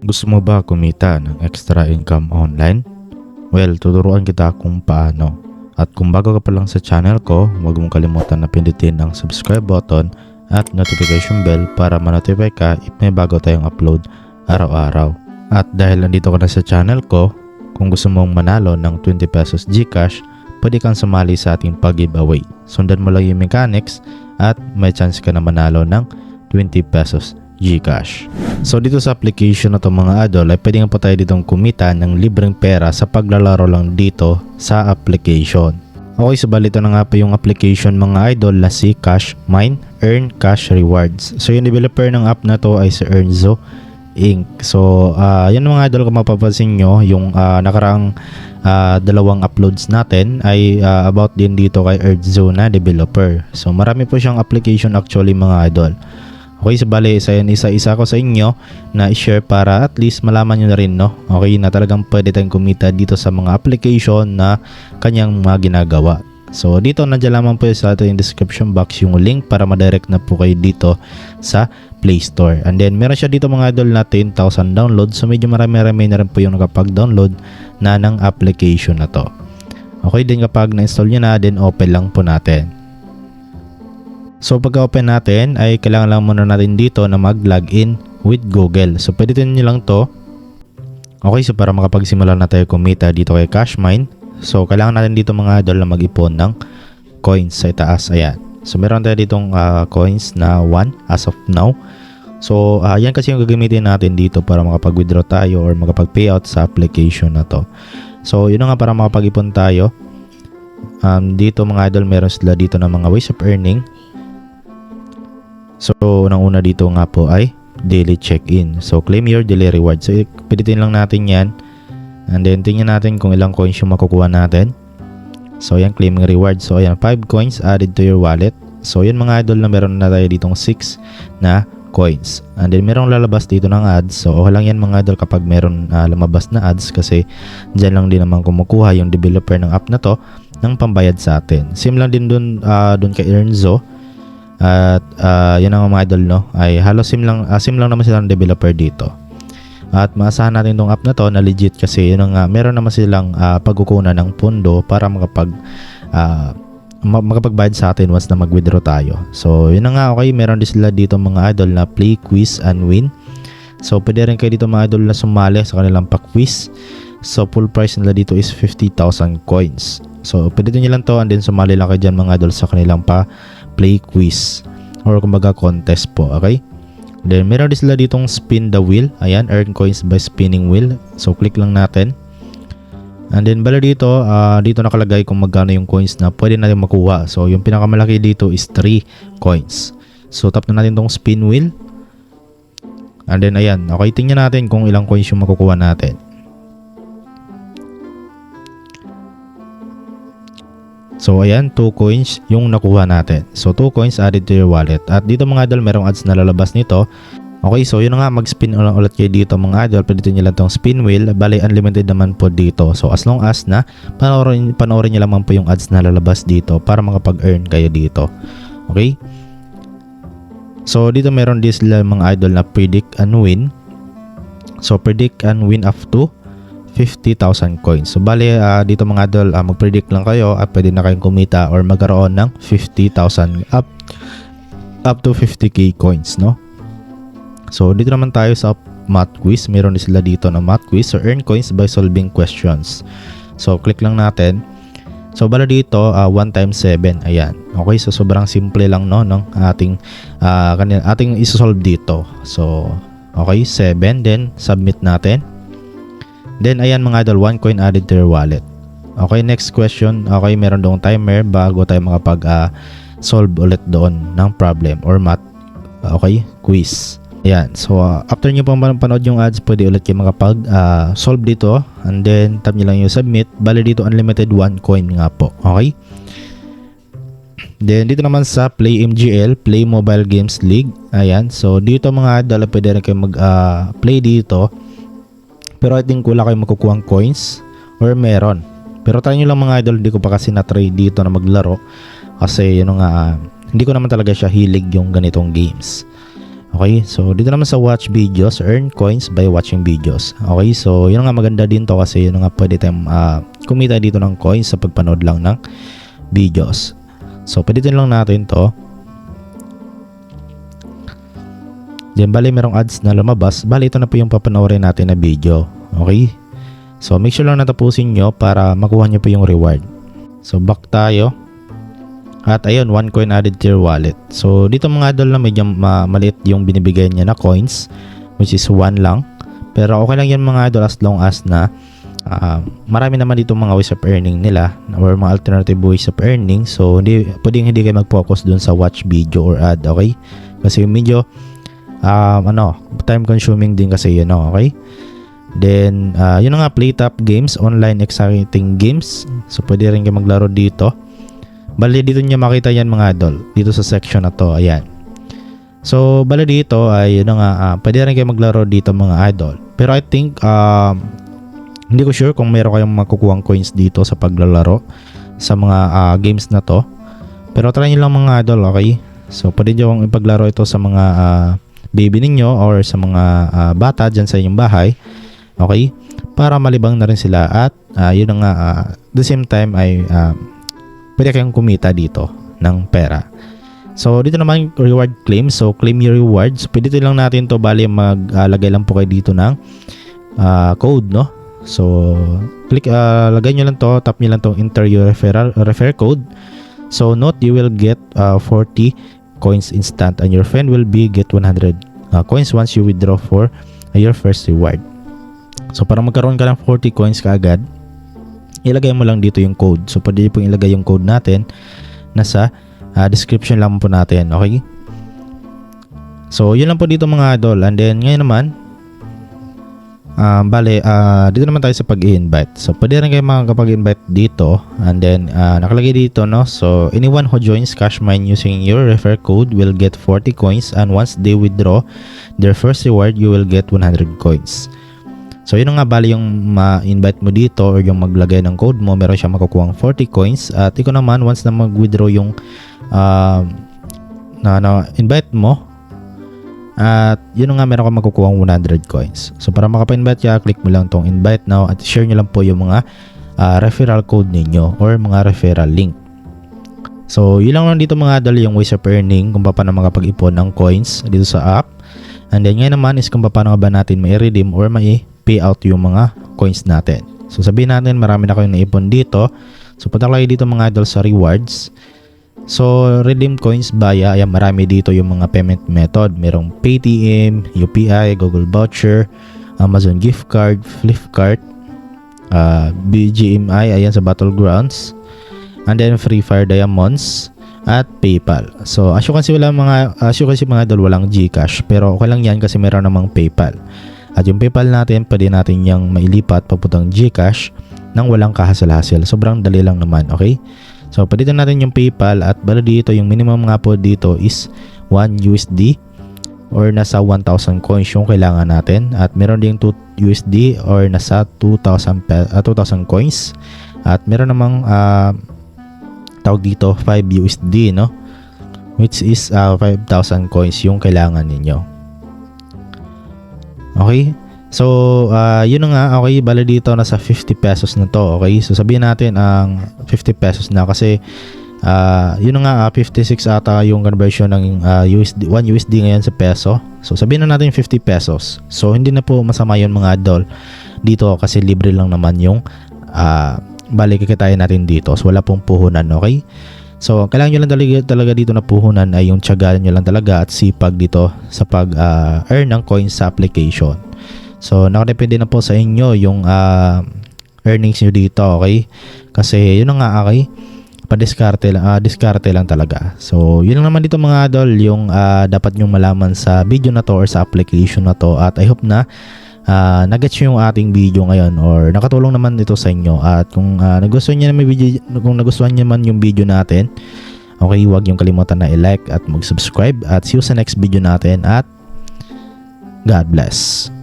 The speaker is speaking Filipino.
Gusto mo ba kumita ng extra income online? Well, tuturuan kita kung paano. At kung bago ka pa lang sa channel ko, huwag mong kalimutan na pindutin ang subscribe button at notification bell para ma-notify ka if may bago tayong upload araw-araw. At dahil nandito ka na sa channel ko, kung gusto mong manalo ng 20 pesos GCash, pwede kang sumali sa ating pag-giveaway. Sundan mo lang yung mechanics at may chance ka na manalo ng 20 pesos GCash. So dito sa application na to mga idol ay pwede nga po tayo ditong kumita ng libreng pera sa paglalaro lang dito sa application. Okay, so balito na nga po yung application mga idol na si Cashmine Earn Cash Rewards. So yung developer ng app na to ay si Earnzo Inc. So yan mga idol, kung mapapansin nyo yung nakaraang dalawang uploads natin ay about din dito kay Earnzo na developer. So marami po siyang application actually mga idol. Okay, so bali isa-isa ko sa inyo na i-share para at least malaman nyo na rin, no? Okay, na talagang pwede tayong kumita dito sa mga application na kanyang mga ginagawa. So dito nandiyan lamang po sa ating description box yung link para ma-direct na po kayo dito sa Play Store. And then meron siya dito mga idol na 10,000 downloads. So medyo marami-rami na rin po yung nakapag-download na ng application na to. Okay, din kapag na-install nyo na, then open lang po natin. So pagka-open natin ay kailangan lang muna natin dito na mag-login with Google. So pwede nyo lang to. Okay, so para makapagsimula na tayo kumita dito kay Cashmine, so kailangan natin dito mga idol na mag-ipon ng coins sa itaas. Ayan. So meron tayo ditong coins na 1 as of now. So yan kasi yung gagamitin natin dito para makapag-withdraw tayo or makapag-payout sa application na to. So yun nga, para makapag-ipon tayo. Dito mga idol meron sila dito ng mga ways of earning. So unang-una dito nga po ay daily check-in. So claim your daily reward. So pilitin lang natin yan. And then tingnan natin kung ilang coins yung makukuha natin. So yan, claiming reward. So ayan, 5 coins added to your wallet. So yun mga idol, na meron na tayo ditong 6 na coins. And then merong lalabas dito ng ads. So okay lang yan mga idol kapag meron lumabas na ads, kasi dyan lang din naman kumukuha yung developer ng app na to ng pambayad sa atin. Same lang din dun kay Earnzo. At yan ang mga idol, no, ay halos sim lang naman silang developer dito. At maasahan natin tong app na to na legit, kasi yun nga, meron naman silang pagkukunan ng pondo para makapagbayad sa atin once na mag-withdraw tayo. So yun na nga. Okay, meron din sila dito mga idol na play, quiz, and win. So pwede rin kayo dito mga idol na sumali sa kanilang pa-quiz. So full price nila dito is 50,000 coins. So pwede nyo lang to, and then sumali lang kayo dyan mga idol sa kanilang play quiz or kumbaga contest po. Okay, then meron din sila ditong spin the wheel. Ayan, earn coins by spinning wheel. So click lang natin, and then bala dito nakalagay kung magkano yung coins na pwede natin makuha. So yung pinakamalaki dito is 3 coins. So tap na natin tong spin wheel, and then ayan, okay, tingnan natin kung ilang coins yung makukuha natin. So ayan, 2 coins yung nakuha natin. So 2 coins added to your wallet. At dito mga idol, merong ads na lalabas nito. Okay, so yun nga, mag-spin ulit kayo dito mga idol. Pwede nyo lang tong spin wheel. Bali, unlimited naman po dito. So as long as na panoorin nyo lamang po yung ads na lalabas dito para makapag-earn kayo dito. Okay, so dito meron din sila mga idol na predict and win. So predict and win up to 50,000 coins. So bali dito mga idol, mag-predict lang kayo at pwede na kayong kumita or magkaroon ng 50,000 up to 50k coins, no? So dito naman tayo sa math quiz. Meron din sila dito na math quiz. So earn coins by solving questions. So click lang natin. So bala dito 1 times 7. Ayan. Okay, so sobrang simple lang, no, ng ating isosolve dito. So okay, 7, then submit natin. Then ayan mga idol, 1 coin added to your wallet. Okay, next question. Okay, meron doong timer bago tayo solve ulit doon ng problem or math. Okay, quiz. Ayan, so after nyo pang panood yung ads, pwede ulit kayo solve dito, and then tap nyo lang yung submit. Bali dito unlimited 1 coin nga po. Okay, then dito naman sa Play MGL, Play Mobile Games League. Ayan, so dito mga idol, pwede rin kayo play dito. Pero I think wala kayong makukuha coins, or meron. Pero try nyo lang mga idol, hindi ko pa kasi na-try dito na maglaro. Kasi yun nga, hindi ko naman talaga siya hilig yung ganitong games. Okay, so dito naman sa watch videos, earn coins by watching videos. Okay, so yun nga maganda din to kasi yun nga pwede tayong kumita dito ng coins sa pagpanood lang ng videos. So pwede lang natin to. Then bali merong ads na lumabas. Bali ito na po yung papanoorin natin na video. Okay, so make sure lang na tapusin nyo para makuha nyo po yung reward. So back tayo. At ayun, 1 coin added to your wallet. So dito mga idol na medyo maliit yung binibigay niya na coins, which is 1 lang. Pero okay lang yan mga idol as long as na marami naman dito mga ways of earning nila or mga alternative ways of earning. So hindi kayo mag-focus dun sa watch video or ad, okay? Kasi medyo time consuming din kasi yun, okay? Then yun nga, play top games, online exciting games. So pwede rin kayo maglaro dito. Bali dito niya makita yan mga idol, dito sa section na to, ayan. So bali dito ay yun nga, pwede rin kayo maglaro dito mga idol. Pero I think hindi ko sure kung meron kayong makukuhang coins dito sa paglalaro sa mga games na to. Pero try nyo lang mga idol, okay? So pwede nyo ipaglaro ito sa mga baby ninyo or sa mga bata dyan sa inyong bahay, okay? Para malibang na rin sila at yun nga, the same time ay pwede kayong kumita dito ng pera. So dito naman reward claim. So claim your rewards. Pwede dito lang natin to, bali maglagay lang po kayo dito ng code, no? So click, lagay nyo lang to, tap nyo lang to, enter your refer code. So note, you will get 40 coins instant and your friend will be get 100 coins once you withdraw for your first reward. So para magkaroon ka ng 40 coins kaagad, ilagay mo lang dito yung code. So pwede pong ilagay yung code natin nasa description lang po natin, okay? So yun lang po dito mga idol. And then ngayon naman dito naman tayo sa pag-i-invite. So pwede rin kayo makakapag-invite dito. And then nakalagay dito, no? So anyone who joins Cashmine using your refer code will get 40 coins and once they withdraw their first reward, you will get 100 coins. So yun nga, bali yung ma-invite mo dito or yung maglagay ng code mo, meron siya makukuha 40 coins. At ikaw naman, once na mag-withdraw yung invite mo, at yun nga, meron ka makukuha 100 coins. So para makapa-invite ka, click mo lang tong invite now at share nyo lang po yung mga referral code ninyo or mga referral link. So yun lang dito mga idol, yung ways of earning, kung paano makapag-ipon ng coins dito sa app. And then ngayon naman is kung paano ba natin mai-redeem or pay out yung mga coins natin. So sabihin natin marami na kayong naipon dito. So punta kayo dito mga idol sa rewards. So redeem coins via, ayan, marami dito yung mga payment method. Merong Paytm, UPI, Google Voucher, Amazon Gift Card, Flipkart, BGMI, ayan sa Battlegrounds, and then Free Fire Diamonds at PayPal. So as you can see mga idol, walang GCash, pero okay lang yan kasi meron namang PayPal. At yung PayPal natin, pwede natin yung mailipat papuntang GCash nang walang kahasel-hasel. Sobrang dali lang naman, okay? So pwede natin yung PayPal at bala dito, yung minimum nga po dito is 1 USD or nasa 1,000 coins yung kailangan natin. At meron ding 2 USD or nasa 2,000 coins. At meron namang tawag dito 5 USD, no? Which is 5,000 coins yung kailangan ninyo. Okay? So, yun nga, okay, bala dito nasa 50 pesos na to, okay? So, sabihin natin ang 50 pesos na kasi yun nga, 56 ata yung conversion ng 1 USD ngayon sa peso. So, sabihin na natin 50 pesos. So, hindi na po masama yun mga idol dito kasi libre lang naman yung balik kikitain natin dito. So, wala pong puhunan, okay? So, kailangan nyo lang talaga dito na puhunan ay yung tiyagaan nyo lang talaga at sipag dito sa pag-earn ng coins sa application. So, nakadepende na po sa inyo yung earnings nyo dito, okay? Kasi, yun nga, okay? Diskarte lang talaga. So, yun lang naman dito mga idol, yung dapat nyong malaman sa video na to or sa application na to. At I hope na nag-gets yung ating video ngayon or nakatulong naman ito sa inyo. At kung nagustuhan niyo naman yung video natin, okay, huwag yung kalimutan na i-like at mag-subscribe. At see you sa next video natin at God bless.